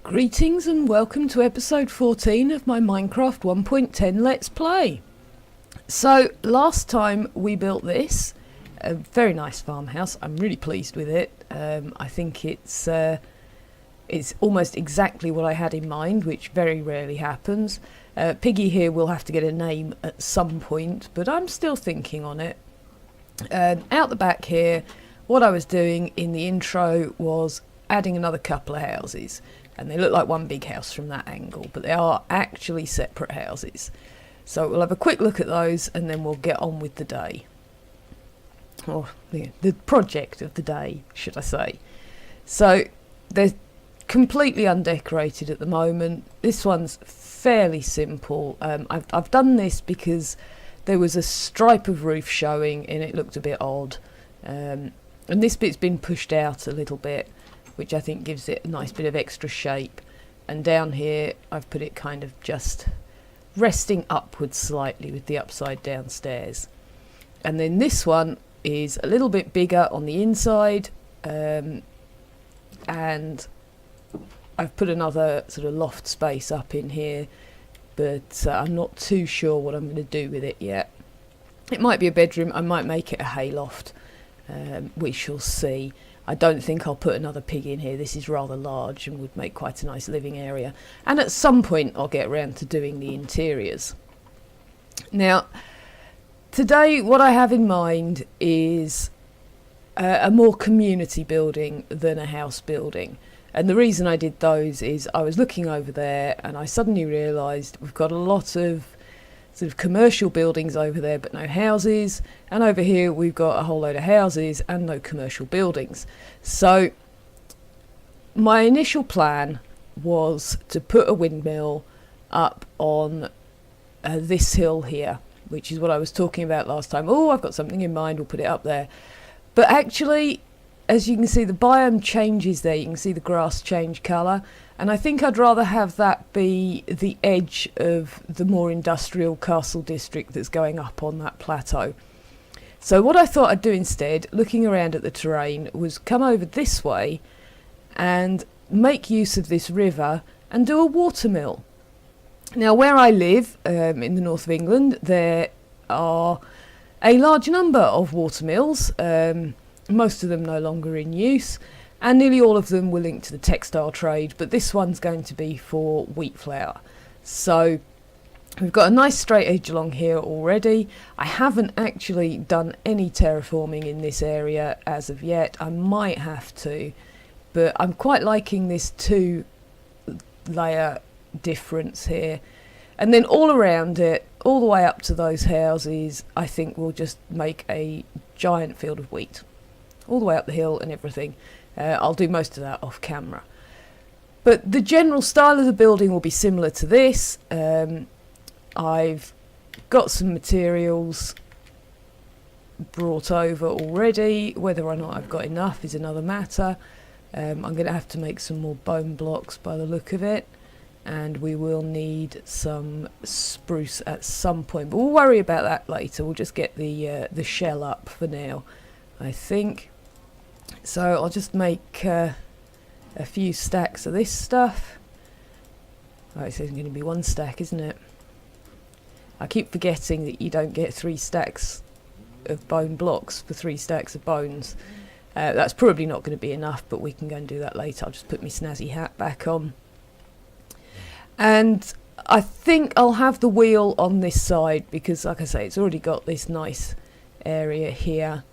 Greetings and welcome to episode 14 of my Minecraft 1.10 Let's Play. So last time we built this, a very nice farmhouse. I'm really pleased with it. I think it's almost exactly what I had in mind, which very rarely happens. Piggy here will have to get a name at some point, but I'm still thinking on it. Out the back here, what I was doing in the intro was adding another couple of houses. And they look like one big house from that angle, but they are actually separate houses. So we'll have a quick look at those and then we'll get on with the day. Or the project of the day, should I say. So they're completely undecorated at the moment. This one's fairly simple. I've done this because there was a stripe of roof showing and it looked a bit odd. And this bit's been pushed out a little bit, which I think gives it a nice bit of extra shape. And down here I've put it kind of just resting upwards slightly with the upside down stairs. And then this one is a little bit bigger on the inside, and I've put another sort of loft space up in here, but I'm not too sure what I'm going to do with it yet. It might be a bedroom, I might make it a hayloft, we shall see. I don't think I'll put another pig in here. This is rather large and would make quite a nice living area. And at some point I'll get around to doing the interiors. Now, today what I have in mind is a more community building than a house building. And the reason I did those is I was looking over there and I suddenly realised we've got a lot of sort of commercial buildings over there but no houses, and over here we've got a whole load of houses and no commercial buildings. So my initial plan was to put a windmill up on this hill here, which is what I was talking about last time. Oh, I've got something in mind, we'll put it up there. But actually, as you can see, the biome changes there. You can see the grass change colour. And I think I'd rather have that be the edge of the more industrial castle district that's going up on that plateau. So what I thought I'd do instead, looking around at the terrain, was come over this way and make use of this river and do a watermill. Now where I live, in the north of England, there are a large number of watermills, most of them no longer in use. And nearly all of them were linked to the textile trade, but this one's going to be for wheat flour. So we've got a nice straight edge along here already. I haven't actually done any terraforming in this area as of yet. I might have to, but I'm quite liking this 2-layer difference here. And then all around it, all the way up to those houses, I think we'll just make a giant field of wheat. All the way up the hill and everything. I'll do most of that off camera. But the general style of the building will be similar to this. I've got some materials brought over already. Whether or not I've got enough is another matter. I'm going to have to make some more bone blocks by the look of it. And we will need some spruce at some point. But we'll worry about that later. We'll just get the shell up for now, I think. So I'll just make a few stacks of this stuff. Oh, it's going to be one stack, isn't it? I keep forgetting that you don't get 3 stacks of bone blocks for 3 stacks of bones. That's probably not going to be enough, but we can go and do that later. I'll just put my snazzy hat back on. And I think I'll have the wheel on this side because, like I say, it's already got this nice area here.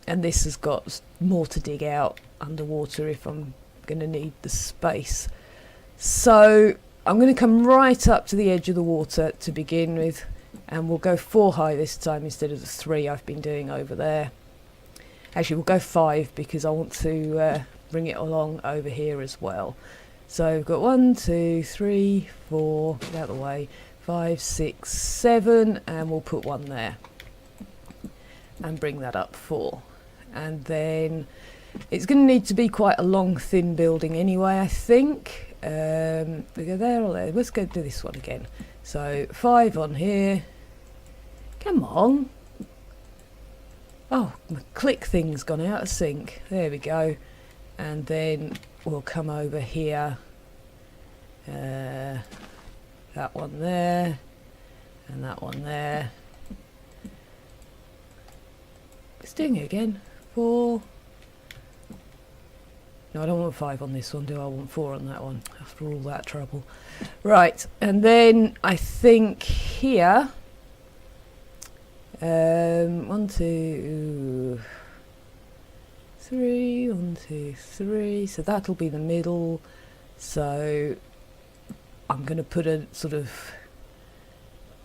And this has got more to dig out underwater if I'm going to need the space. So I'm going to come right up to the edge of the water to begin with, and we'll go 4 high this time instead of the 3 I've been doing over there. Actually, we'll go 5 because I want to bring it along over here as well. So we've got 1, 2, 3, 4, get out of the way, 5, 6, 7, and we'll put 1 there. And bring that up 4. And then it's going to need to be quite a long, thin building anyway, I think. We go there or there. Let's go do this one again. So 5 on here. Come on. Oh, my click thing's gone out of sync. There we go. And then will come over here. That one there, and that one there. It's doing it again. 4. No, I don't want 5 on this one, do I? I want 4 on that one, after all that trouble. Right, and then I think here, 1, 2, 3, 1, 2, 3, so that'll be the middle. So I'm going to put a sort of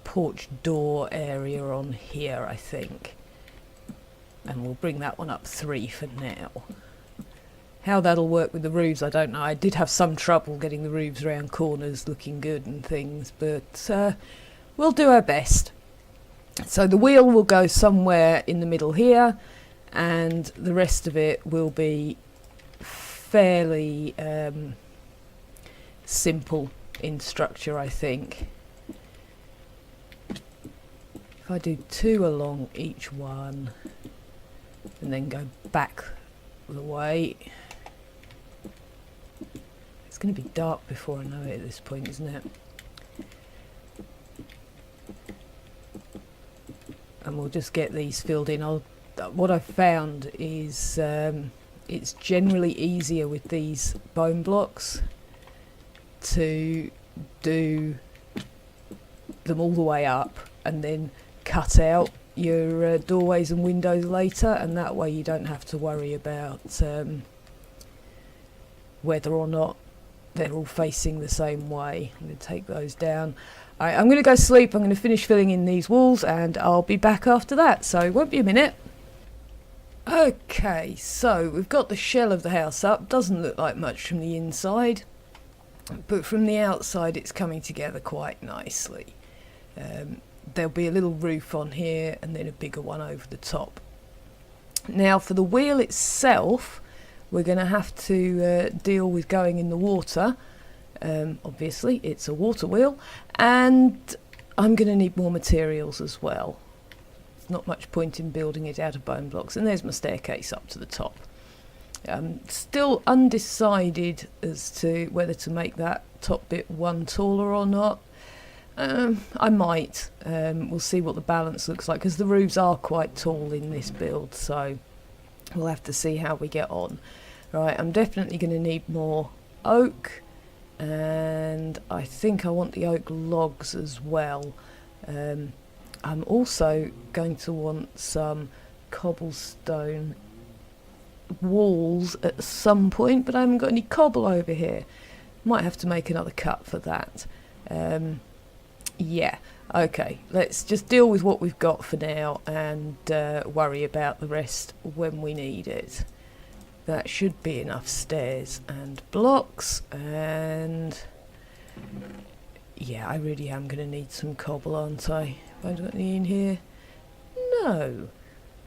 porch door area on here, I think, and we'll bring that one up 3 for now. How that'll work with the roofs, I don't know. I did have some trouble getting the roofs around corners looking good and things, but we'll do our best. So the wheel will go somewhere in the middle here, and the rest of it will be fairly simple in structure, I think. If I do 2 along each one and then go back the way, it's going to be dark before I know it at this point, isn't it? And we'll just get these filled in. What I've found is it's generally easier with these bone blocks to do them all the way up and then cut out your doorways and windows later, and that way you don't have to worry about whether or not they're all facing the same way. I'm going to take those down. Alright, I'm going to go sleep. I'm going to finish filling in these walls and I'll be back after that, so it won't be a minute. Okay, so we've got the shell of the house up. Doesn't look like much from the inside, but from the outside it's coming together quite nicely. There'll be a little roof on here and then a bigger one over the top. Now for the wheel itself, we're going to have to deal with going in the water. Obviously it's a water wheel, and I'm going to need more materials as well. There's not much point in building it out of bone blocks, and there's my staircase up to the top. Still undecided as to whether to make that top bit one taller or not. I might. We'll see what the balance looks like, because the roofs are quite tall in this build, so we'll have to see how we get on. Right, I'm definitely going to need more oak, and I think I want the oak logs as well. I'm also going to want some cobblestone walls at some point, but I haven't got any cobble over here. Might have to make another cut for that. Yeah, okay, let's just deal with what we've got for now and worry about the rest when we need it. That should be enough stairs and blocks, and yeah, I really am going to need some cobble, aren't I? Have I got any in here? No,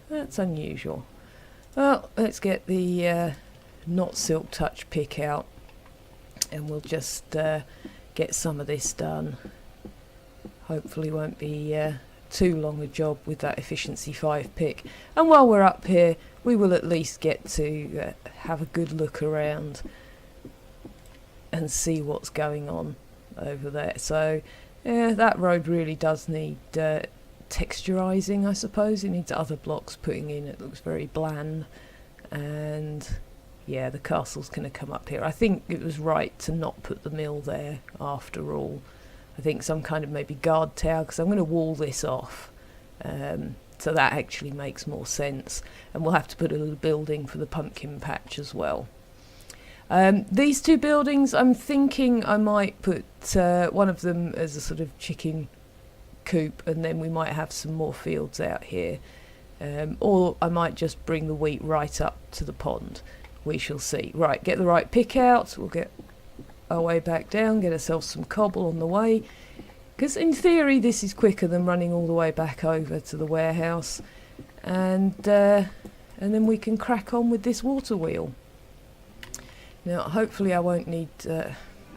that's unusual. Well, let's get the not silk touch pick out, and we'll just get some of this done. Hopefully won't be too long a job with that efficiency 5 pick. And while we're up here, we will at least get to have a good look around and see what's going on over there. So yeah, that road really does need texturizing, I suppose. It needs other blocks putting in. It looks very bland, and yeah, the castle's going to come up here. I think it was right to not put the mill there after all. I think some kind of maybe guard tower, because I'm going to wall this off, so that actually makes more sense. And we'll have to put a little building for the pumpkin patch as well. These 2 buildings, I'm thinking I might put one of them as a sort of chicken coop, and then we might have some more fields out here. Or I might just bring the wheat right up to the pond. We shall see. Right, get the right pick out. We'll get our way back down, get ourselves some cobble on the way, because in theory this is quicker than running all the way back over to the warehouse, and then we can crack on with this water wheel. Now hopefully I won't need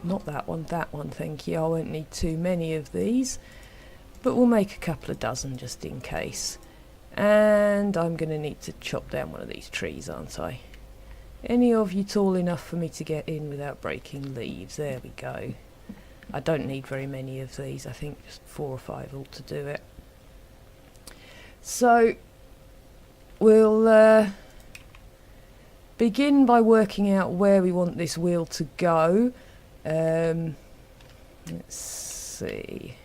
not that one, thank you. I won't need too many of these, but we'll make a couple of dozen just in case. And I'm going to need to chop down one of these trees, aren't I? Any of you tall enough for me to get in without breaking leaves? There we go. I don't need very many of these. I think just 4 or 5 ought to do it. So we'll begin by working out where we want this wheel to go. Let's see.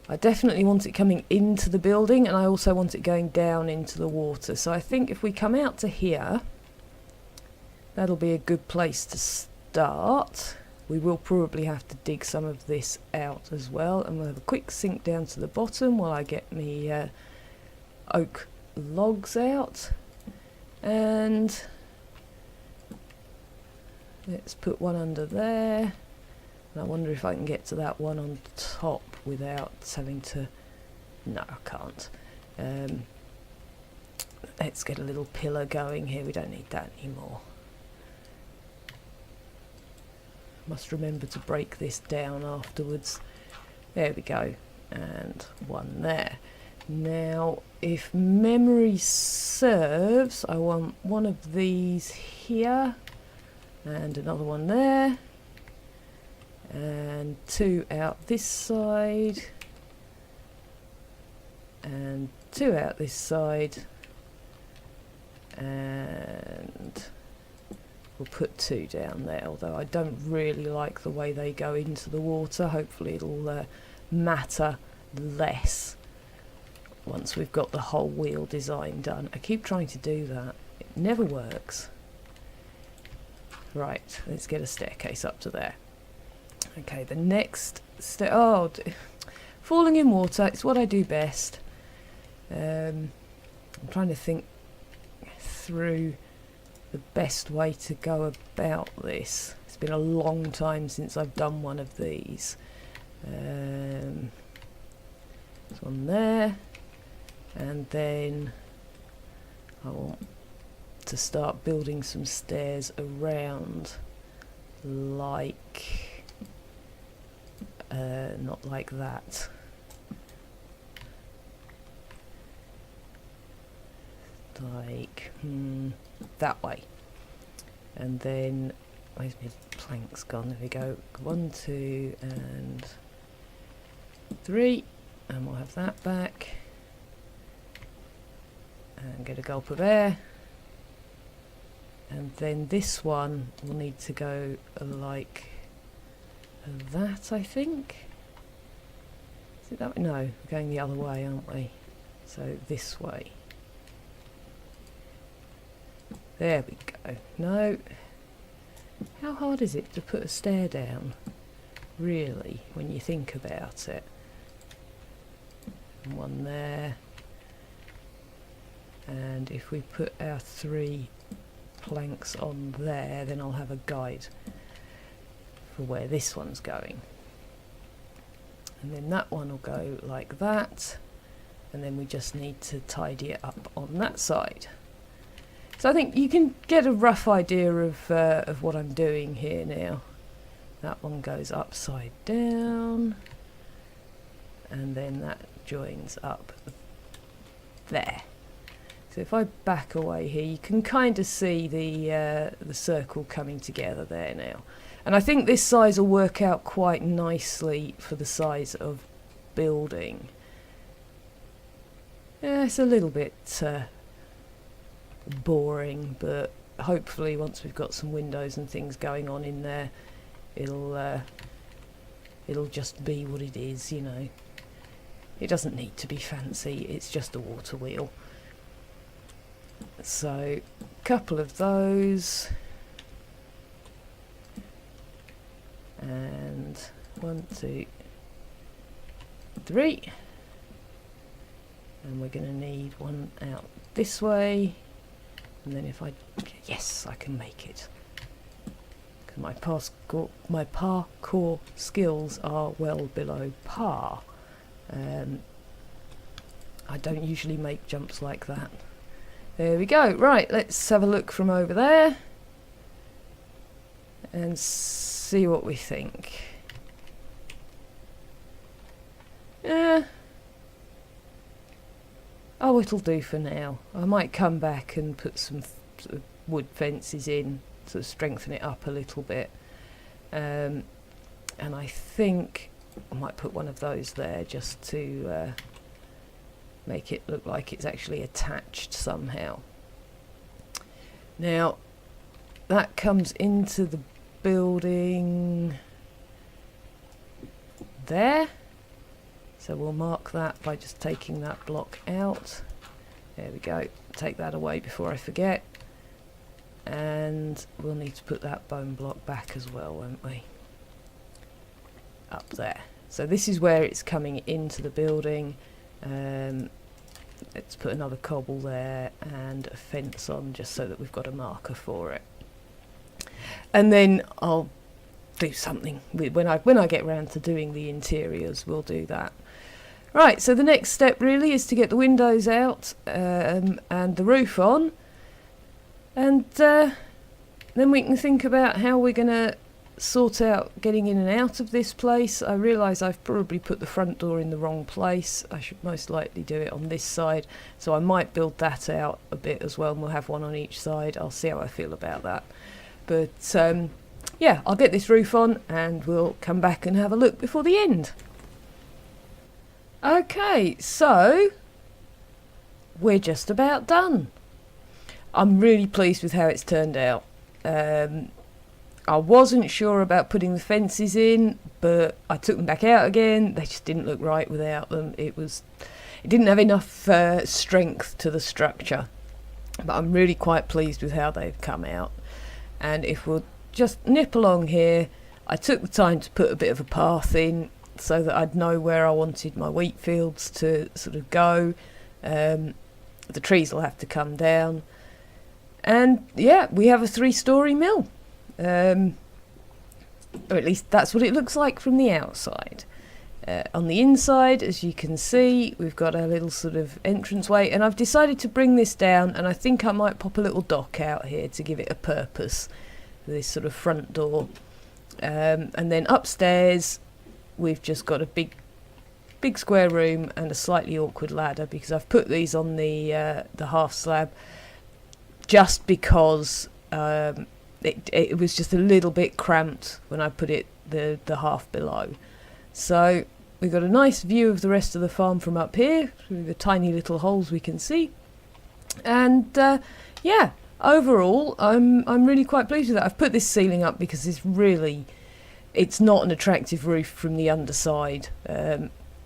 I definitely want it coming into the building, and I also want it going down into the water. So I think if we come out to here, that'll be a good place to start. We will probably have to dig some of this out as well, and we'll have a quick sink down to the bottom while I get me oak logs out. And let's put one under there. And I wonder if I can get to that one on top without having to... No, I can't. Let's get a little pillar going here. We don't need that anymore. Must remember to break this down afterwards. There we go. And one there. Now, if memory serves, I want one of these here. And another one there. And 2 out this side. And 2 out this side. And we'll put 2 down there, although I don't really like the way they go into the water. Hopefully it'll matter less once we've got the whole wheel design done. I keep trying to do that. It never works. Right, let's get a staircase up to there. Okay, the next step... Oh, falling in water, it's what I do best. I'm trying to think through the best way to go about this. It's been a long time since I've done one of these. There's one there, and then I want to start building some stairs around, like not like that. Like that way. And then where's my planks gone? There we go. 1, 2 and 3, and we'll have that back. And get a gulp of air. And then this one will need to go like that, I think. Is it that way? No, we're going the other way, aren't we? So this way. There we go. No. How hard is it to put a stair down? Really, when you think about it. And one there. And if we put our 3 planks on there, then I'll have a guide for where this one's going. And then that one will go like that. And then we just need to tidy it up on that side. So I think you can get a rough idea of what I'm doing here now. That one goes upside down, and then that joins up there. So if I back away here, you can kind of see the circle coming together there now. And I think this size will work out quite nicely for the size of building. Yeah, it's a little bit boring, but hopefully once we've got some windows and things going on in there, it'll just be what it is, you know. It doesn't need to be fancy, it's just a water wheel. So, a couple of those, and 1, 2, 3, and we're going to need one out this way. And then if I... Yes, I can make it. Because my parkour skills are well below par. I don't usually make jumps like that. There we go. Right, let's have a look from over there. And see what we think. Oh, it'll do for now. I might come back and put some wood fences in, sort of strengthen it up a little bit. And I think I might put one of those there just to make it look like it's actually attached somehow. Now that comes into the building there, so we'll mark that by just taking that block out. There we go, take that away before I forget. And we'll need to put that bone block back as well, won't we? Up there. So this is where it's coming into the building. Let's put another cobble there and a fence on, just so that we've got a marker for it. And then I'll do something when I get round to doing the interiors. We'll do that. Right, so the next step really is to get the windows out and the roof on, and then we can think about how we're going to sort out getting in and out of this place. I realise I've probably put the front door in the wrong place. I should most likely do it on this side, so I might build that out a bit as well, and we'll have one on each side. I'll see how I feel about that. But yeah, I'll get this roof on and we'll come back and have a look before the end. Okay, so we're just about done. I'm really pleased with how it's turned out. I wasn't sure about putting the fences in, but I took them back out again. They just didn't look right without them. It didn't have enough strength to the structure. But I'm really quite pleased with how they've come out. And if we'll just nip along here, I took the time to put a bit of a path in so that I'd know where I wanted my wheat fields to sort of go. The trees will have to come down. And yeah, we have a 3-storey mill. Or at least that's what it looks like from the outside. On the inside, as you can see, we've got a little sort of entranceway, and I've decided to bring this down, and I think I might pop a little dock out here to give it a purpose, this sort of front door. And then upstairs we've just got a big square room and a slightly awkward ladder, because I've put these on the half slab just because it was just a little bit cramped when I put it the half below. So we've got a nice view of the rest of the farm from up here through the tiny little holes we can see. And yeah, overall I'm really quite pleased with that. I've put this ceiling up because it's not an attractive roof from the underside,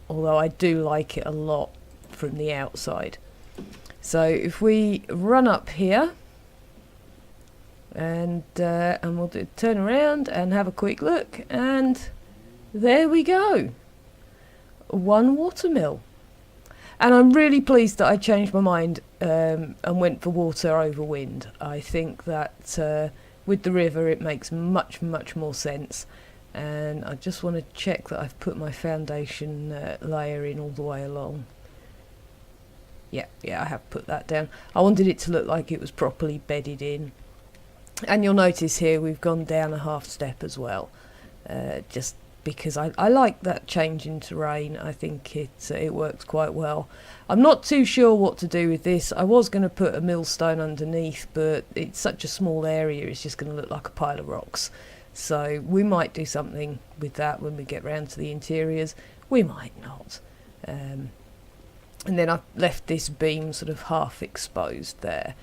although I do like it a lot from the outside. So if we run up here and we'll turn around and have a quick look, and there we go, one watermill. And I'm really pleased that I changed my mind and went for water over wind. I think that with the river it makes much more sense. And I just want to check that I've put my foundation layer in all the way along. Yeah, I have put that down. I wanted it to look like it was properly bedded in. And you'll notice here we've gone down a half step as well, just because I like that change in terrain. I think it works quite well. I'm not too sure what to do with this. I was going to put a millstone underneath, but it's such a small area, it's just going to look like a pile of rocks. So we might do something with that when we get round to the interiors. We might not. And then I've left this beam sort of half exposed there.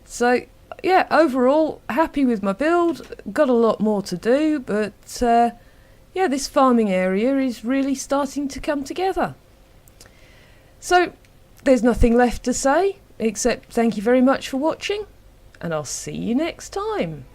So yeah, overall happy with my build. Got a lot more to do, but yeah, this farming area is really starting to come together. So there's nothing left to say except thank you very much for watching, and I'll see you next time.